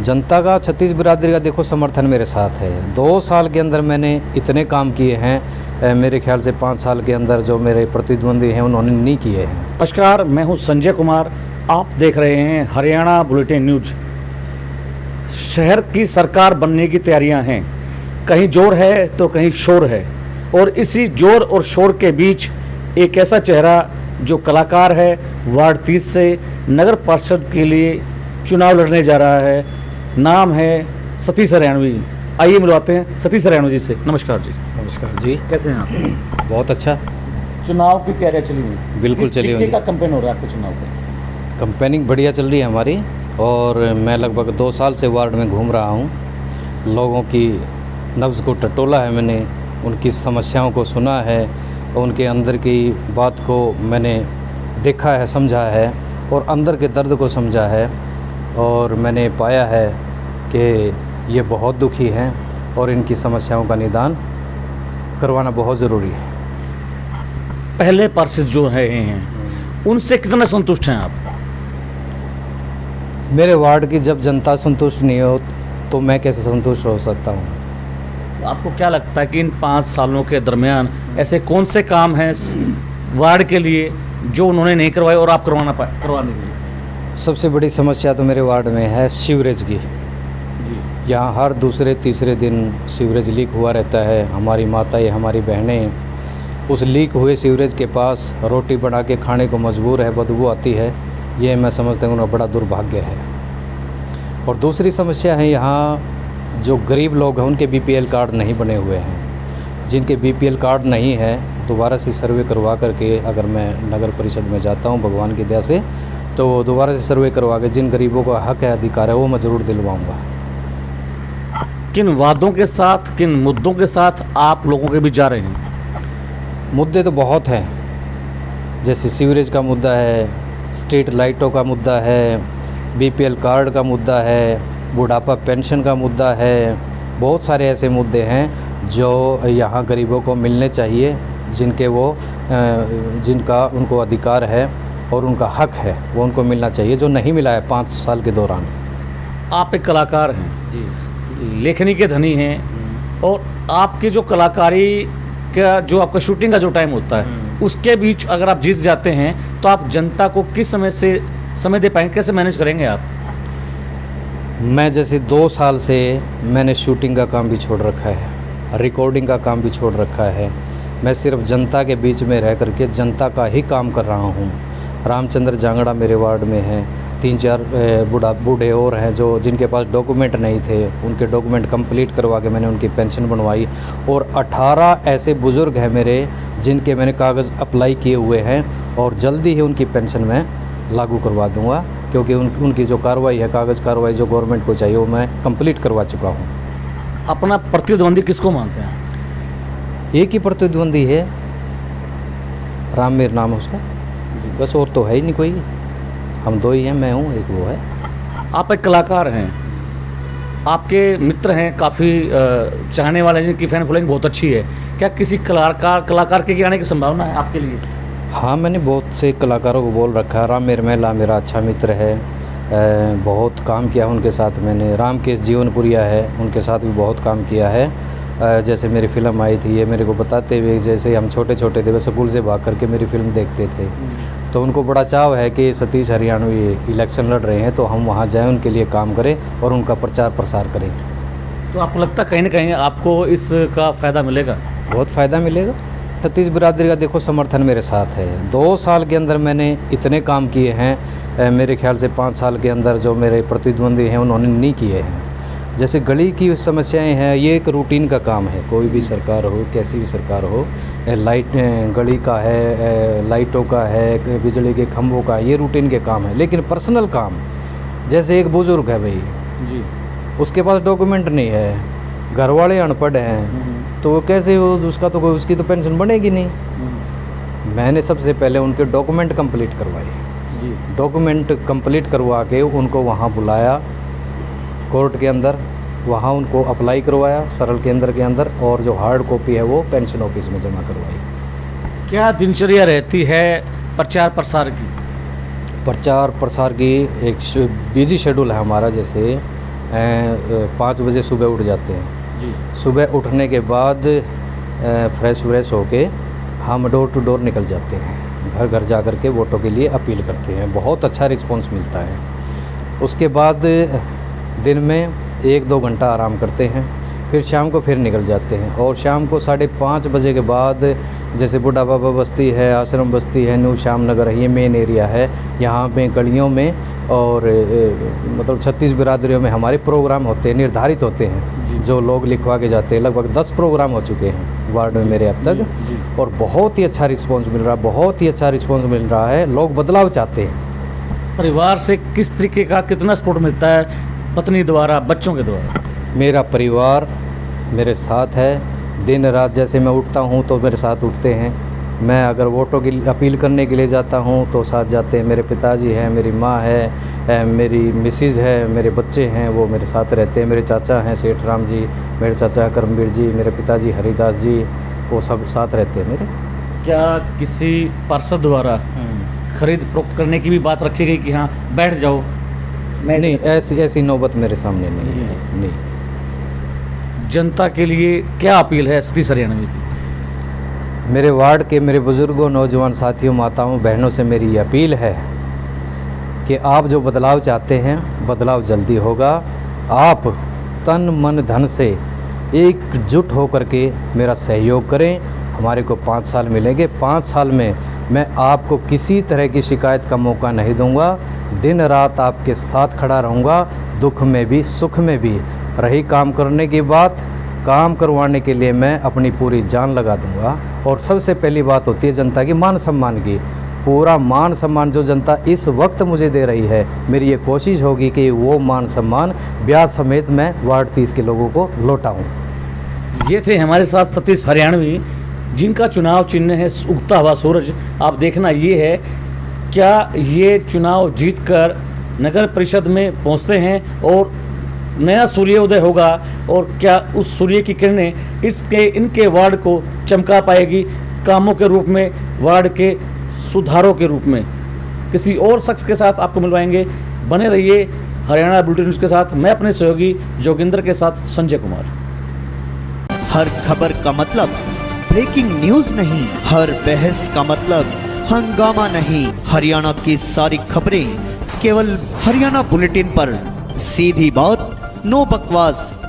जनता का, छत्तीस बिरादरी का देखो समर्थन मेरे साथ है। 2 साल के अंदर मैंने इतने काम किए हैं, मेरे ख्याल से 5 साल के अंदर जो मेरे प्रतिद्वंदी हैं उन्होंने नहीं किए हैं। नमस्कार, मैं हूं संजय कुमार। आप देख रहे हैं हरियाणा बुलेटिन न्यूज। शहर की सरकार बनने की तैयारियां हैं, कहीं जोर है तो कहीं शोर है, और इसी जोर और शोर के बीच एक ऐसा चेहरा जो कलाकार है, वार्ड 30 से नगर परिषद के लिए चुनाव लड़ने जा रहा है। नाम है सतीश हरियाणवी। आइए मिलवाते हैं सतीश हरियाणवी जी से। नमस्कार जी। नमस्कार जी। कैसे हैं आप? बहुत अच्छा। चुनाव की तैयारियां चली हुई? बिल्कुल चली हुई। का कैंपेन हो रहा है आपके चुनाव का? कंपेनिंग बढ़िया चल रही है हमारी, और मैं लगभग 2 साल से वार्ड में घूम रहा हूँ। लोगों की नब्ज़ को टटोला है मैंने, उनकी समस्याओं को सुना है, उनके अंदर की बात को मैंने देखा है, समझा है, और अंदर के दर्द को समझा है, और मैंने पाया है कि ये बहुत दुखी हैं और इनकी समस्याओं का निदान करवाना बहुत ज़रूरी है। पहले पार्षद जो हैं उनसे कितना संतुष्ट हैं आप? मेरे वार्ड की जब जनता संतुष्ट नहीं हो तो मैं कैसे संतुष्ट हो सकता हूँ? आपको क्या लगता है कि इन 5 सालों के दरमियान ऐसे कौन से काम हैं वार्ड के लिए जो उन्होंने नहीं करवाए और आप करवाने के लिए? सबसे बड़ी समस्या तो मेरे वार्ड में है सीवरेज की। यहाँ हर दूसरे तीसरे दिन सीवरेज लीक हुआ रहता है। हमारी माताएं, हमारी बहनें उस लीक हुए सीवरेज के पास रोटी बना के खाने को मजबूर है, बदबू आती है। ये मैं समझता हूँ उनका बड़ा दुर्भाग्य है। और दूसरी समस्या है, यहाँ जो गरीब लोग हैं उनके बीपीएल कार्ड नहीं बने हुए हैं। जिनके बीपीएल कार्ड नहीं है, दोबारा से सर्वे करवा करके अगर मैं नगर परिषद में जाता हूँ भगवान की दया से, तो दोबारा से सर्वे करवा के जिन गरीबों का हक है, अधिकार है, वो मैं ज़रूर दिलवाऊँगा। किन वादों के साथ, किन मुद्दों के साथ आप लोगों के बीच जा रहे हैं? मुद्दे तो बहुत हैं, जैसे सीवरेज का मुद्दा है, स्ट्रीट लाइटों का मुद्दा है, बीपीएल कार्ड का मुद्दा है, बुढ़ापा पेंशन का मुद्दा है। बहुत सारे ऐसे मुद्दे हैं जो यहाँ गरीबों को मिलने चाहिए, जिनका उनको अधिकार है और उनका हक है, वो उनको मिलना चाहिए, जो नहीं मिला है 5 साल के दौरान। आप एक कलाकार हैं जी, लेखनी के धनी हैं, और आपकी जो कलाकारी का जो आपका शूटिंग का जो टाइम होता है उसके बीच अगर आप जीत जाते हैं तो आप जनता को किस समय दे पाएंगे? कैसे मैनेज करेंगे आप? मैं जैसे 2 साल से मैंने शूटिंग का काम भी छोड़ रखा है, रिकॉर्डिंग का काम भी छोड़ रखा है। मैं सिर्फ जनता के बीच में रह करके जनता का ही काम कर रहा हूँ। रामचंद्र जांगड़ा मेरे वार्ड में हैं, 3-4 बूढ़े और हैं जिनके पास डॉक्यूमेंट नहीं थे, उनके डॉक्यूमेंट कंप्लीट करवा के मैंने उनकी पेंशन बनवाई। और 18 ऐसे बुज़ुर्ग हैं मेरे जिनके मैंने कागज़ अप्लाई किए हुए हैं, और जल्दी ही उनकी पेंशन मैं लागू करवा दूंगा, क्योंकि उनकी जो कार्रवाई है, कागज़ कार्रवाई जो गवर्नमेंट को चाहिए, वो मैं कंप्लीट करवा चुका हूँ। अपना प्रतिद्वंदी किसको मानते हैं? एक ही प्रतिद्वंदी है, रामवीर नाम है उसका, बस, और तो है ही नहीं कोई। हम 2 ही हैं, मैं हूँ, एक वो है। आप एक कलाकार हैं, आपके मित्र हैं काफ़ी चाहने वाले हैं, जिनकी फैन फॉलोइंग बहुत अच्छी है। क्या किसी कलाकार के आने की संभावना है आपके लिए? हाँ, मैंने बहुत से कलाकारों को बोल रखा है। रामवीर महिला मेरा अच्छा मित्र है, बहुत काम किया उनके साथ मैंने। रामकेश जीवनपुरिया है, उनके साथ भी बहुत काम किया है। जैसे मेरी फ़िल्म आई थी, ये मेरे को बताते हुए, जैसे हम छोटे छोटे थे, वे स्कूल से भाग करके मेरी फ़िल्म देखते थे, तो उनको बड़ा चाव है कि सतीश हरियाणवी इलेक्शन लड़ रहे हैं तो हम वहाँ जाएं, उनके लिए काम करें और उनका प्रचार प्रसार करें। तो आपको लगता है कहीं ना कहीं आपको इसका फ़ायदा मिलेगा? बहुत फ़ायदा मिलेगा। छत्तीस बिरादरी का देखो समर्थन मेरे साथ है। 2 साल के अंदर मैंने इतने काम किए हैं, मेरे ख्याल से 5 साल के अंदर जो मेरे प्रतिद्वंदी हैं उन्होंने नहीं किए हैं। जैसे गली की समस्याएं हैं, ये एक रूटीन का काम है, कोई भी सरकार हो, कैसी भी सरकार हो। लाइट गली का है, लाइटों का है, बिजली के खंभों का, ये रूटीन के काम है। लेकिन पर्सनल काम, जैसे एक बुज़ुर्ग है भाई जी, उसके पास डॉक्यूमेंट नहीं है, घर वाले अनपढ़ हैं, तो कैसे उसकी तो पेंशन बनेगी नहीं। मैंने सबसे पहले उनके डॉक्यूमेंट कंप्लीट करवाए। डॉक्यूमेंट कंप्लीट करवा के उनको वहाँ बुलाया कोर्ट के अंदर, वहाँ उनको अप्लाई करवाया सरल केंद्र के अंदर, और जो हार्ड कॉपी है वो पेंशन ऑफिस में जमा करवाई। क्या दिनचर्या रहती है प्रचार प्रसार की? प्रचार प्रसार की एक बिजी शेड्यूल है हमारा। जैसे 5 बजे सुबह उठ जाते हैं। जी सुबह उठने के बाद फ्रेश व्रेश होके हम डोर टू डोर निकल जाते हैं, घर घर जा कर के वोटों के लिए अपील करते हैं। बहुत अच्छा रिस्पांस मिलता है। उसके बाद दिन में 1-2 घंटा आराम करते हैं, फिर शाम को फिर निकल जाते हैं। और शाम को 5:30 बजे के बाद जैसे बूढ़ा बाबा बस्ती है, आश्रम बस्ती है, न्यू श्याम नगर है, ये मेन एरिया है। यहाँ पे गलियों में और मतलब 36 बिरादरियों में हमारे प्रोग्राम होते हैं, निर्धारित होते हैं, जो लोग लिखवा के जाते हैं। लगभग 10 प्रोग्राम हो चुके हैं वार्ड में मेरे अब तक, और बहुत ही अच्छा रिस्पॉन्स मिल रहा है, बहुत ही अच्छा रिस्पॉन्स मिल रहा है। लोग बदलाव चाहते हैं। परिवार से किस तरीके का कितना सपोर्ट मिलता है, पत्नी द्वारा, बच्चों के द्वारा? मेरा परिवार मेरे साथ है। दिन रात जैसे मैं उठता हूँ तो मेरे साथ उठते हैं। मैं अगर वोटों की अपील करने के लिए जाता हूँ तो साथ जाते हैं। मेरे पिताजी हैं, मेरी माँ है, मेरी मिसिज़ है, मेरे बच्चे हैं, वो मेरे साथ रहते हैं। मेरे चाचा हैं सेठ राम जी, मेरे चाचा करमवीर जी, मेरे पिताजी हरिदास जी, वो सब साथ रहते हैं मेरे। क्या किसी पार्षद द्वारा खरीद फरोख्त करने की भी बात रखी गई कि हाँ बैठ जाओ? नहीं, ऐसी नौबत मेरे सामने नहीं है। नहीं। जनता के लिए क्या अपील है सतीश हरियाणा में? मेरे वार्ड के मेरे बुज़ुर्गों, नौजवान साथियों, माताओं, बहनों से मेरी ये अपील है कि आप जो बदलाव चाहते हैं, बदलाव जल्दी होगा। आप तन मन धन से एकजुट होकर के मेरा सहयोग करें। हमारे को 5 साल मिलेंगे। 5 साल में मैं आपको किसी तरह की शिकायत का मौका नहीं दूंगा। दिन रात आपके साथ खड़ा रहूँगा, दुख में भी सुख में भी। रही काम करने की बात, काम करवाने के लिए मैं अपनी पूरी जान लगा दूंगा। और सबसे पहली बात होती है जनता की मान सम्मान की। पूरा मान सम्मान जो जनता इस वक्त मुझे दे रही है, मेरी ये कोशिश होगी कि वो मान सम्मान ब्याज समेत मैं वार्ड 30 के लोगों को लौटाऊं। ये थे हमारे साथ सतीश हरियाणवी, जिनका चुनाव चिन्ह है उगता हुआ सूरज। आप देखना ये है, क्या ये चुनाव जीतकर नगर परिषद में पहुंचते हैं और नया सूर्योदय होगा, और क्या उस सूर्य की किरणें इनके वार्ड को चमका पाएगी कामों के रूप में, वार्ड के सुधारों के रूप में? किसी और शख्स के साथ आपको मिलवाएंगे। बने रहिए हरियाणा बुलेटिन न्यूज़ के साथ। मैं अपने सहयोगी जोगिंदर के साथ संजय कुमार। हर खबर का मतलब ब्रेकिंग न्यूज नहीं, हर बहस का मतलब हंगामा नहीं। हरियाणा की सारी खबरें केवल हरियाणा बुलेटिन पर। सीधी बात, नो बकवास।